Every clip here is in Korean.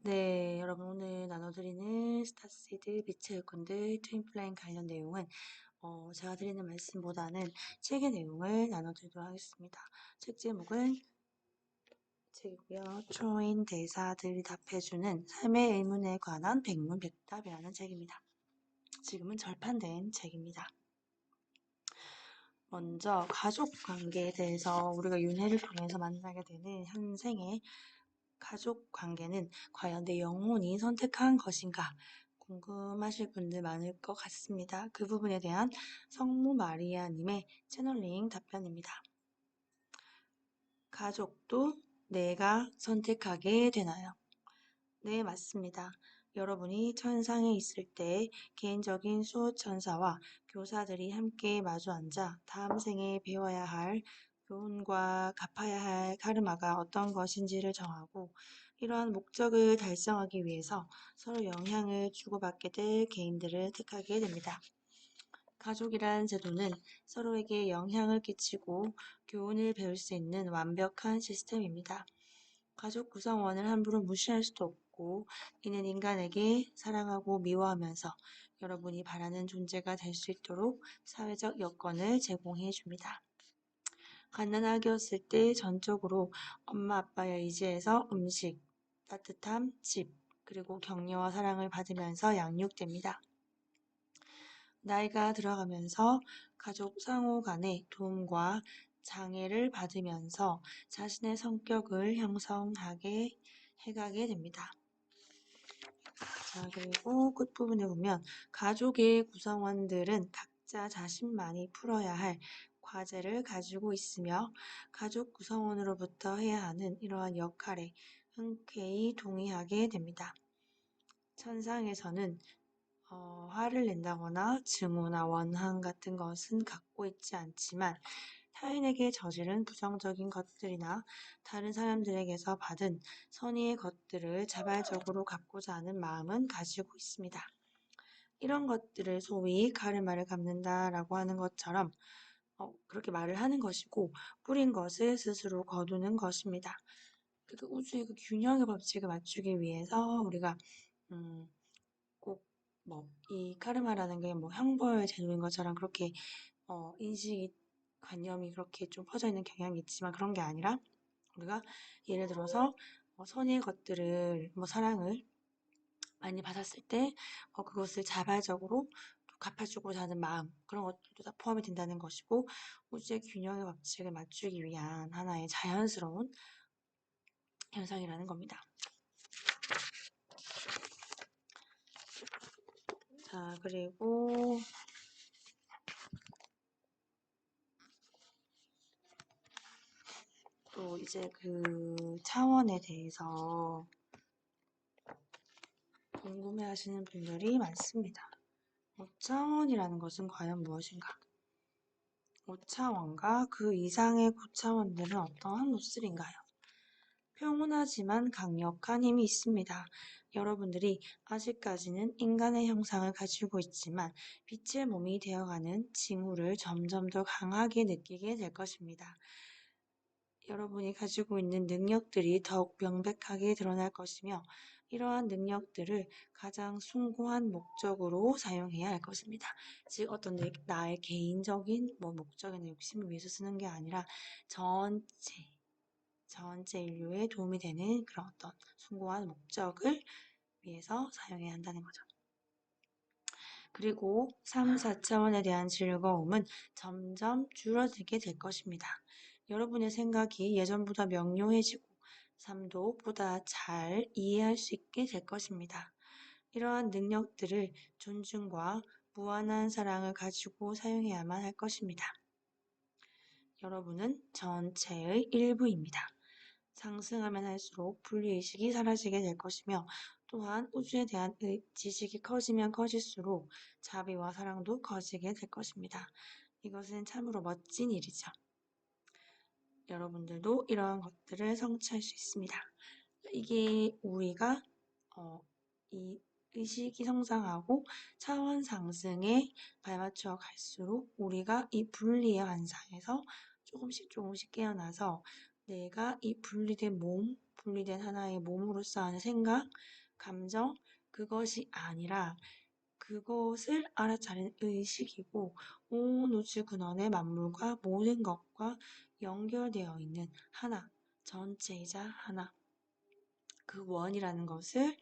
네, 여러분 오늘 나눠드리는 스타시드 빛의 일꾼들 트윈플라잉 관련 내용은 제가 드리는 말씀보다는 책의 내용을 나눠드리도록 하겠습니다. 책 제목은 책이고요. 초인 대사들이 답해주는 삶의 의문에 관한 백문백답이라는 책입니다. 지금은 절판된 책입니다. 먼저 가족 관계에 대해서 우리가 윤회를 통해서 만나게 되는 현생의 가족 관계는 과연 내 영혼이 선택한 것인가 궁금하실 분들 많을 것 같습니다. 그 부분에 대한 성모 마리아님의 채널링 답변입니다. 가족도 내가 선택하게 되나요? 네, 맞습니다. 여러분이 천상에 있을 때 개인적인 수호천사와 교사들이 함께 마주 앉아 다음 생에 배워야 할 교훈과 갚아야 할 카르마가 어떤 것인지를 정하고 이러한 목적을 달성하기 위해서 서로 영향을 주고받게 될 개인들을 택하게 됩니다. 가족이란 제도는 서로에게 영향을 끼치고 교훈을 배울 수 있는 완벽한 시스템입니다. 가족 구성원을 함부로 무시할 수도 없고 이는 인간에게 사랑하고 미워하면서 여러분이 바라는 존재가 될 수 있도록 사회적 여건을 제공해 줍니다. 갓난아기였을 때 전적으로 엄마 아빠의 의지에서 음식, 따뜻함, 집, 그리고 격려와 사랑을 받으면서 양육됩니다. 나이가 들어가면서 가족 상호 간의 도움과 장애를 받으면서 자신의 성격을 형성하게 해가게 됩니다. 자, 그리고 끝부분에 보면 가족의 구성원들은 각자 자신만이 풀어야 할 과제를 가지고 있으며 가족 구성원으로부터 해야 하는 이러한 역할에 흔쾌히 동의하게 됩니다. 천상에서는 화를 낸다거나 증오나 원한 같은 것은 갖고 있지 않지만 타인에게 저지른 부정적인 것들이나 다른 사람들에게서 받은 선의의 것들을 자발적으로 갚고자 하는 마음은 가지고 있습니다. 이런 것들을 소위 카르마를 갚는다라고 하는 것처럼 그렇게 말을 하는 것이고 뿌린 것을 스스로 거두는 것입니다. 그 우주의 그 균형의 법칙을 맞추기 위해서 우리가 꼭 이 카르마라는 게 형벌 제도인 것처럼 그렇게 인식이 관념이 그렇게 좀 퍼져 있는 경향이 있지만 그런 게 아니라 우리가 예를 들어서 선의의 것들을 사랑을 많이 받았을 때 그것을 자발적으로 또 갚아주고자 하는 마음 그런 것들도 다 포함이 된다는 것이고 우주의 균형의 법칙을 맞추기 위한 하나의 자연스러운 현상이라는 겁니다. 자, 그리고 또 이제 그 차원에 대해서 궁금해하시는 분들이 많습니다. 5차원이라는 것은 과연 무엇인가? 5차원과 그 이상의 9차원들은 어떠한 모습인가요? 평온하지만 강력한 힘이 있습니다. 여러분들이 아직까지는 인간의 형상을 가지고 있지만 빛의 몸이 되어가는 징후를 점점 더 강하게 느끼게 될 것입니다. 여러분이 가지고 있는 능력들이 더욱 명백하게 드러날 것이며 이러한 능력들을 가장 숭고한 목적으로 사용해야 할 것입니다. 즉 어떤 나의 개인적인 목적이나 욕심을 위해서 쓰는 게 아니라 전체 인류에 도움이 되는 그런 어떤 숭고한 목적을 위해서 사용해야 한다는 거죠. 그리고 3, 4차원에 대한 즐거움은 점점 줄어들게 될 것입니다. 여러분의 생각이 예전보다 명료해지고 삶도 보다 잘 이해할 수 있게 될 것입니다. 이러한 능력들을 존중과 무한한 사랑을 가지고 사용해야만 할 것입니다. 여러분은 전체의 일부입니다. 상승하면 할수록 분리의식이 사라지게 될 것이며 또한 우주에 대한 지식이 커지면 커질수록 자비와 사랑도 커지게 될 것입니다. 이것은 참으로 멋진 일이죠. 여러분들도 이러한 것들을 성취할 수 있습니다. 이게 우리가 이 의식이 성장하고 차원 상승에 발맞춰 갈수록 우리가 이 분리의 환상에서 조금씩 깨어나서 내가 이 분리된 몸, 분리된 하나의 몸으로서 하는 생각, 감정, 그것이 아니라 그것을 알아차린 의식이고 온 우주 근원의 만물과 모든 것과 연결되어 있는 하나, 전체이자 하나. 그 원이라는 것을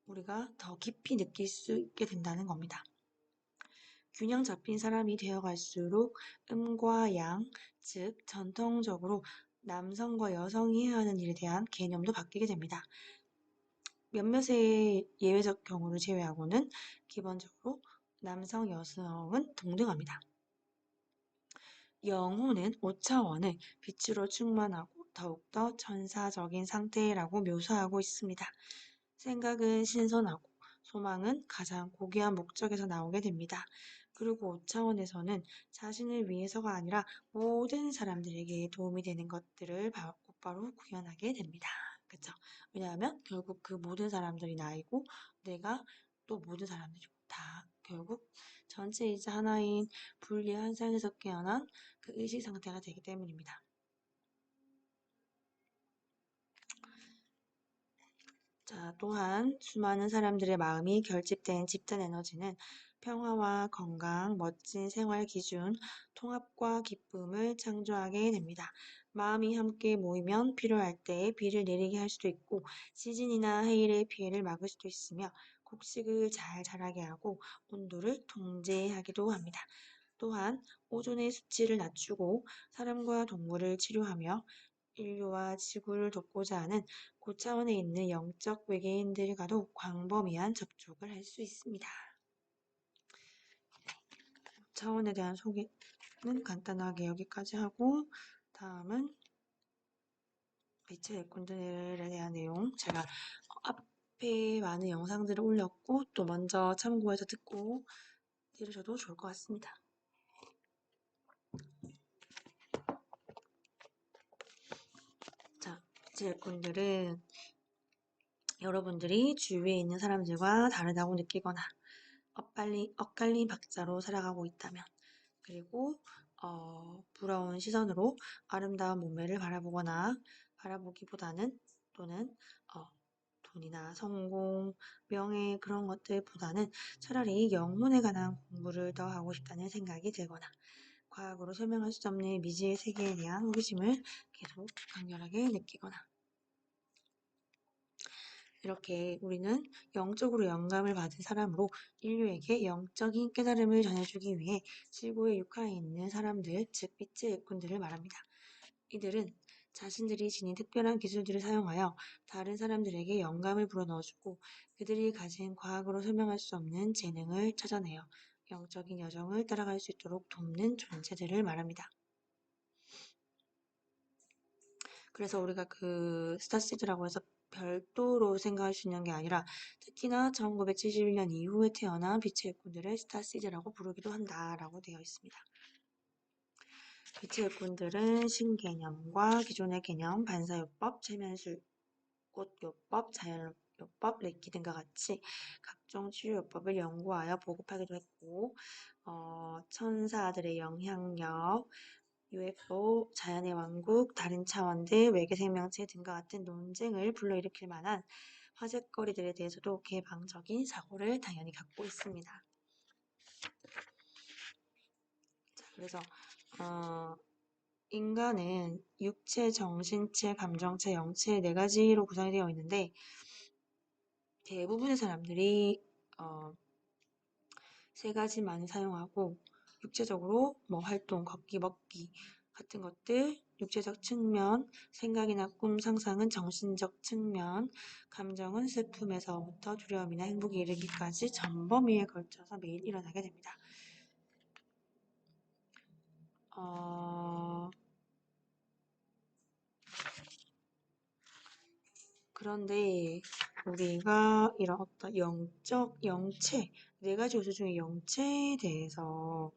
우리가 더 깊이 느낄 수 있게 된다는 겁니다. 균형 잡힌 사람이 되어갈수록 음과 양, 즉 전통적으로 남성과 여성이 해야 하는 일에 대한 개념도 바뀌게 됩니다. 몇몇의 예외적 경우를 제외하고는 기본적으로 남성, 여성은 동등합니다. 영혼은 5차원을 빛으로 충만하고 더욱더 천사적인 상태라고 묘사하고 있습니다. 생각은 신선하고 소망은 가장 고귀한 목적에서 나오게 됩니다. 그리고 5차원에서는 자신을 위해서가 아니라 모든 사람들에게 도움이 되는 것들을 곧바로 구현하게 됩니다. 그쵸? 왜냐하면 결국 그 모든 사람들이 나이고 내가 또 모든 사람들이고 다 결국 전체이자 하나인 분리한 상에서 깨어난 그 의식 상태가 되기 때문입니다. 자, 또한 수많은 사람들의 마음이 결집된 집단 에너지는 평화와 건강, 멋진 생활 기준, 통합과 기쁨을 창조하게 됩니다. 마음이 함께 모이면 필요할 때 비를 내리게 할 수도 있고 지진이나 해일의 피해를 막을 수도 있으며 곡식을 잘 자라게 하고 온도를 통제하기도 합니다. 또한 오존의 수치를 낮추고 사람과 동물을 치료하며 인류와 지구를 돕고자 하는 고차원에 있는 영적 외계인들과도 광범위한 접촉을 할 수 있습니다. 차원에 대한 소개는 간단하게 여기까지 하고 다음은 빛의 일꾼들에 대한 내용 제가 앞에 많은 영상들을 올렸고 또 먼저 참고해서 듣고 들으셔도 좋을 것 같습니다. 자, 빛의 일꾼들은 여러분들이 주위에 있는 사람들과 다르다고 느끼거나 엇갈린 박자로 살아가고 있다면 그리고 부러운 시선으로 아름다운 몸매를 바라보기보다는 또는 돈이나 성공, 명예 그런 것들보다는 차라리 영혼에 관한 공부를 더 하고 싶다는 생각이 들거나 과학으로 설명할 수 없는 미지의 세계에 대한 호기심을 계속 강렬하게 느끼거나 이렇게 우리는 영적으로 영감을 받은 사람으로 인류에게 영적인 깨달음을 전해주기 위해 지구의 육하에 있는 사람들, 즉 빛의 일꾼들을 말합니다. 이들은 자신들이 지닌 특별한 기술들을 사용하여 다른 사람들에게 영감을 불어넣어주고 그들이 가진 과학으로 설명할 수 없는 재능을 찾아내어 영적인 여정을 따라갈 수 있도록 돕는 존재들을 말합니다. 그래서 우리가 그 스타시드라고 해서 별도로 생각할 수 있는 게 아니라 특히나 1971년 이후에 태어난 빛의 일꾼들을 스타시드라고 부르기도 한다라고 되어 있습니다. 빛의 일꾼들은 신개념과 기존의 개념, 반사요법, 최면술, 꽃요법, 자연요법, 렉키 등과 같이 각종 치유요법을 연구하여 보급하기도 했고 천사들의 영향력, UFO, 자연의 왕국, 다른 차원들, 외계 생명체 등과 같은 논쟁을 불러일으킬 만한 화제거리들에 대해서도 개방적인 사고를 당연히 갖고 있습니다. 자, 그래서 인간은 육체, 정신체, 감정체, 영체 네 가지로 구성이 되어 있는데 대부분의 사람들이 세 가지만 사용하고 육체적으로 뭐 활동, 걷기, 먹기 같은 것들, 육체적 측면, 생각이나 꿈, 상상은 정신적 측면, 감정은 슬픔에서부터 두려움이나 행복에 이르기까지 전범위에 걸쳐서 매일 일어나게 됩니다. 그런데 우리가 이런 어떤 영적, 영체, 네 가지 요소 중에 영체에 대해서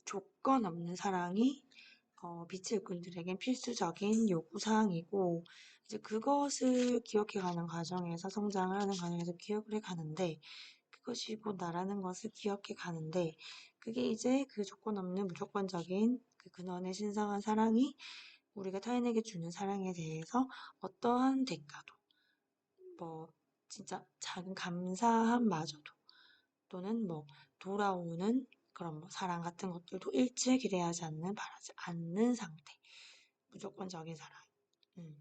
조건 없는 사랑이 빛의 일꾼들에겐 필수적인 요구사항이고 이제 그것을 기억해가는 과정에서 성장을 하는 과정에서 기억을 해가는데 이것이 곧 나라는 것을 기억해 가는데 그게 이제 그 조건 없는 무조건적인 그 근원의 신성한 사랑이 우리가 타인에게 주는 사랑에 대해서 어떠한 대가도 뭐 진짜 작은 감사함마저도 또는 뭐 돌아오는 그런 뭐 사랑 같은 것들도 일체 기대하지 않는 바라지 않는 상태 무조건적인 사랑. 음.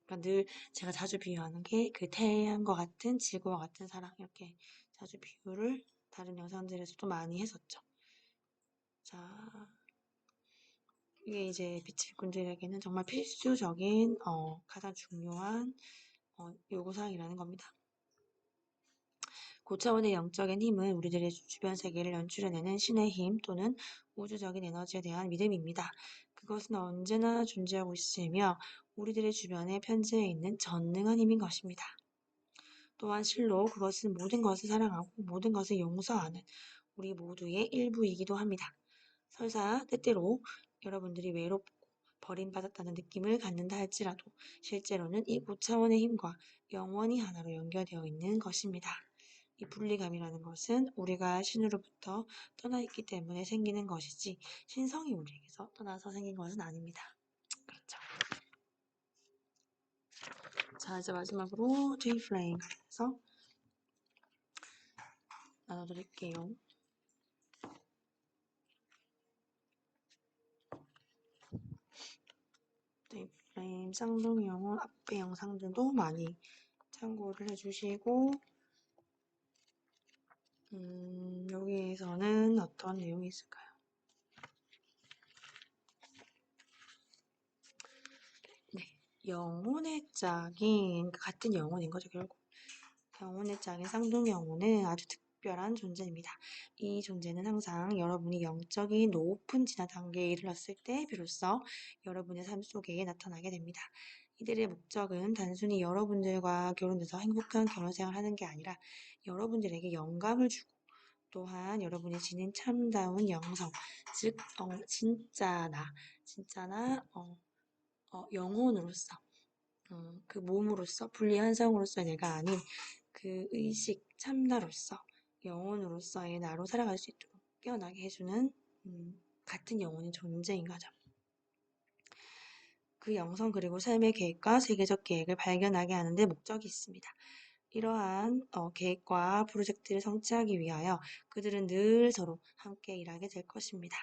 그러니까 늘 제가 자주 비유하는 게 그 태양과 같은 지구와 같은 사랑 이렇게 자주 비유를 다른 영상들에서도 많이 했었죠. 자, 이게 이제 빛의 일꾼들에게는 정말 필수적인 가장 중요한 요구사항이라는 겁니다. 고차원의 영적인 힘은 우리들의 주변 세계를 연출해내는 신의 힘 또는 우주적인 에너지에 대한 믿음입니다. 그것은 언제나 존재하고 있으며 우리들의 주변에 편재해 있는 전능한 힘인 것입니다. 또한 실로 그것은 모든 것을 사랑하고 모든 것을 용서하는 우리 모두의 일부이기도 합니다. 설사 때때로 여러분들이 외롭고 버림받았다는 느낌을 갖는다 할지라도 실제로는 이 고차원의 힘과 영원히 하나로 연결되어 있는 것입니다. 이 분리감이라는 것은 우리가 신으로부터 떠나 있기 때문에 생기는 것이지 신성이 우리에게서 떠나서 생긴 것은 아닙니다. 그렇죠. 자, 이제 마지막으로 트윈 플레임에서 나눠드릴게요. 트윈 플레임 쌍둥이 영혼 앞에 영상들도 많이 참고를 해주시고 여기에서는 어떤 내용이 있을까요? 네, 영혼의 짝인 같은 영혼인 거죠 결국. 영혼의 짝인 쌍둥이 영혼은 아주 특별한 존재입니다. 이 존재는 항상 여러분이 영적인 높은 진화 단계에 이르렀을 때 비로소 여러분의 삶 속에 나타나게 됩니다. 이들의 목적은 단순히 여러분들과 결혼해서 행복한 결혼 생활을 하는 게 아니라 여러분들에게 영감을 주고 또한 여러분이 지닌 참다운 영성, 즉 진짜나 영혼으로서 그 몸으로서 분리한 성으로서의 내가 아닌 그 의식 참나로서 영혼으로서의 나로 살아갈 수 있도록 깨어나게 해주는 같은 영혼인 존재인 거죠. 그 영성 그리고 삶의 계획과 세계적 계획을 발견하게 하는 데 목적이 있습니다. 이러한 계획과 프로젝트를 성취하기 위하여 그들은 늘 서로 함께 일하게 될 것입니다.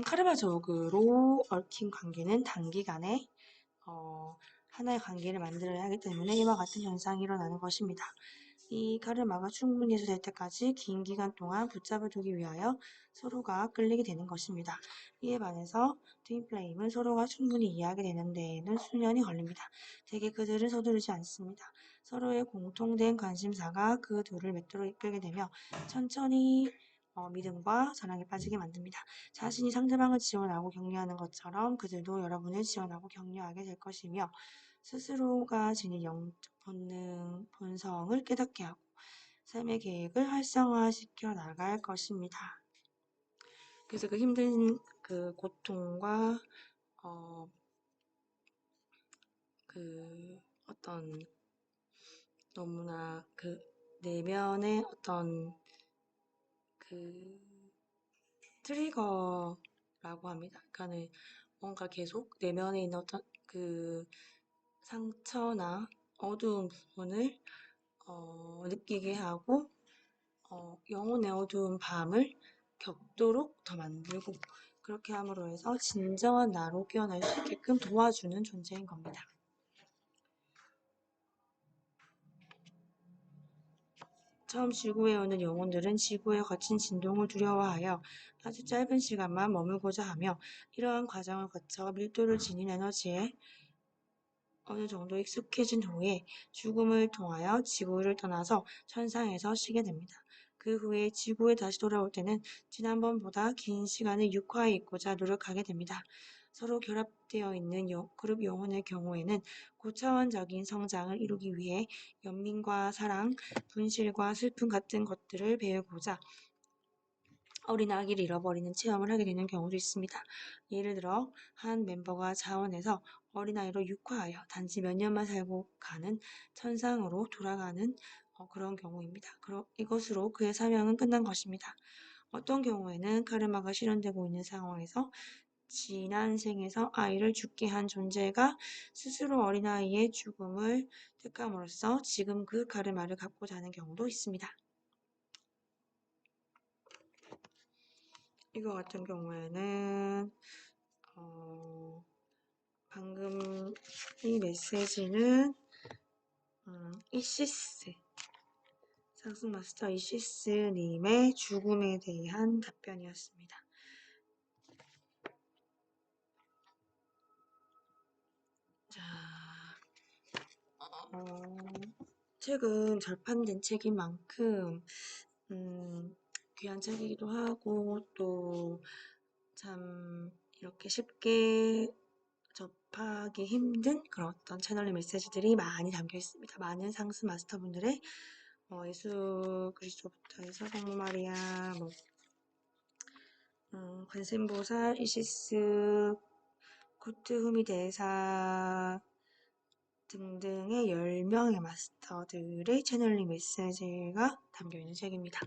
카르마족으로 얽힌 관계는 단기간에 하나의 관계를 만들어야 하기 때문에 이와 같은 현상이 일어나는 것입니다. 이 카르마가 충분히 해소될 때까지 긴 기간 동안 붙잡아 두기 위하여 서로가 끌리게 되는 것입니다. 이에 반해서 트윈플레임은 서로가 충분히 이해하게 되는 데에는 수년이 걸립니다. 대개 그들은 서두르지 않습니다. 서로의 공통된 관심사가 그 둘을 맺도록 이끌게 되며 천천히 믿음과 사랑에 빠지게 만듭니다. 자신이 상대방을 지원하고 격려하는 것처럼 그들도 여러분을 지원하고 격려하게 될 것이며 스스로가 지닌 영적 본성을 깨닫게 하고 삶의 계획을 활성화시켜 나갈 것입니다. 그래서 그 힘든 그 고통과 그 어떤 너무나 그 내면의 어떤 그 트리거라고 합니다. 그러니까는 뭔가 계속 내면에 있는 어떤 그 상처나 어두운 부분을 느끼게 하고 영혼의 어두운 밤을 겪도록 더 만들고 그렇게 함으로 해서 진정한 나로 깨어날 수 있게끔 도와주는 존재인 겁니다. 처음 지구에 오는 영혼들은 지구의 거친 진동을 두려워하여 아주 짧은 시간만 머물고자 하며 이러한 과정을 거쳐 밀도를 지닌 에너지에 어느 정도 익숙해진 후에 죽음을 통하여 지구를 떠나서 천상에서 쉬게 됩니다. 그 후에 지구에 다시 돌아올 때는 지난번보다 긴 시간을 육화해 있고자 노력하게 됩니다. 서로 결합되어 있는 그룹 영혼의 경우에는 고차원적인 성장을 이루기 위해 연민과 사랑, 분실과 슬픔 같은 것들을 배우고자 어린 아기를 잃어버리는 체험을 하게 되는 경우도 있습니다. 예를 들어 한 멤버가 자원에서 어린아이로 육화하여 단지 몇 년만 살고 가는 천상으로 돌아가는 그런 경우입니다. 이것으로 그의 사명은 끝난 것입니다. 어떤 경우에는 카르마가 실현되고 있는 상황에서 지난 생에서 아이를 죽게 한 존재가 스스로 어린아이의 죽음을 택함으로써 지금 그 카르마를 갚고자 하는 경우도 있습니다. 이거 같은 경우에는 방금 이 메시지는 이시스 상승마스터 이시스님의 죽음에 대한 답변이었습니다. 자, 책은 절판된 책인 만큼 귀한 책이기도 하고 또 참 이렇게 쉽게 접하기 힘든 그런 어떤 채널의 메시지들이 많이 담겨 있습니다. 많은 상스 마스터분들의 예수 그리스도부터 해서 성모 마리아, 관세음보살, 이시스, 코트후미 대사 등등의 10명의 마스터들의 채널링 메시지가 담겨있는 책입니다.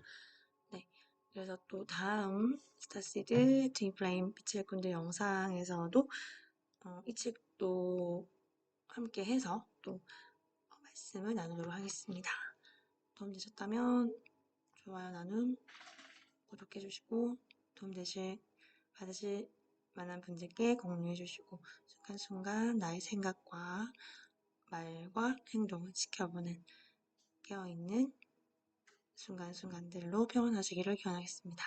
네, 그래서 또 다음 스타시드 트윈플레임 빛의 군대 영상에서도 이 책도 함께 해서 또 말씀을 나누도록 하겠습니다. 도움되셨다면 좋아요, 나눔, 구독해주시고 받으실 만한 분들께 공유해주시고 순간순간 나의 생각과 말과 행동을 지켜보는 깨어있는 순간순간들로 평온하시기를 기원하겠습니다.